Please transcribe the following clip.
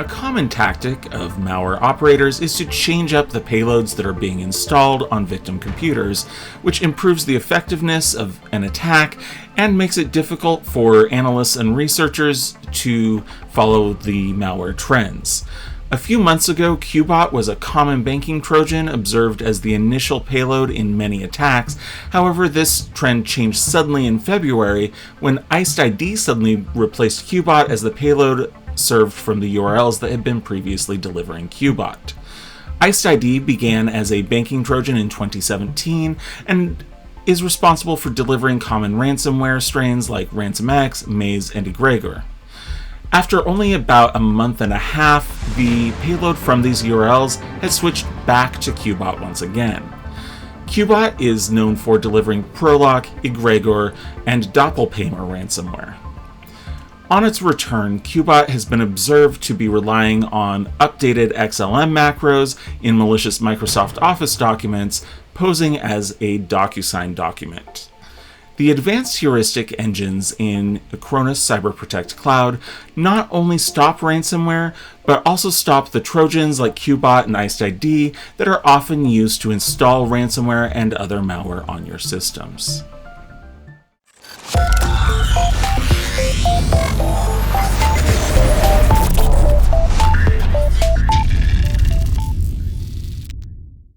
A common tactic of malware operators is to change up the payloads that are being installed on victim computers, which improves the effectiveness of an attack and makes it difficult for analysts and researchers to follow the malware trends. A few months ago, QBot was a common banking Trojan observed as the initial payload in many attacks. However, this trend changed suddenly in February when IcedID suddenly replaced QBot as the payload served from the URLs that had been previously delivering QBot. IcedID began as a banking Trojan in 2017 and is responsible for delivering common ransomware strains like RansomExx, Maze, and Egregor. After only about a month and a half, the payload from these URLs has switched back to QBot once again. QBot is known for delivering ProLock, Egregor, and DoppelPaymer ransomware. On its return, QBot has been observed to be relying on updated XLM macros in malicious Microsoft Office documents, posing as a DocuSign document. The advanced heuristic engines in Acronis Cyber Protect Cloud not only stop ransomware, but also stop the Trojans like QBot and IcedID that are often used to install ransomware and other malware on your systems.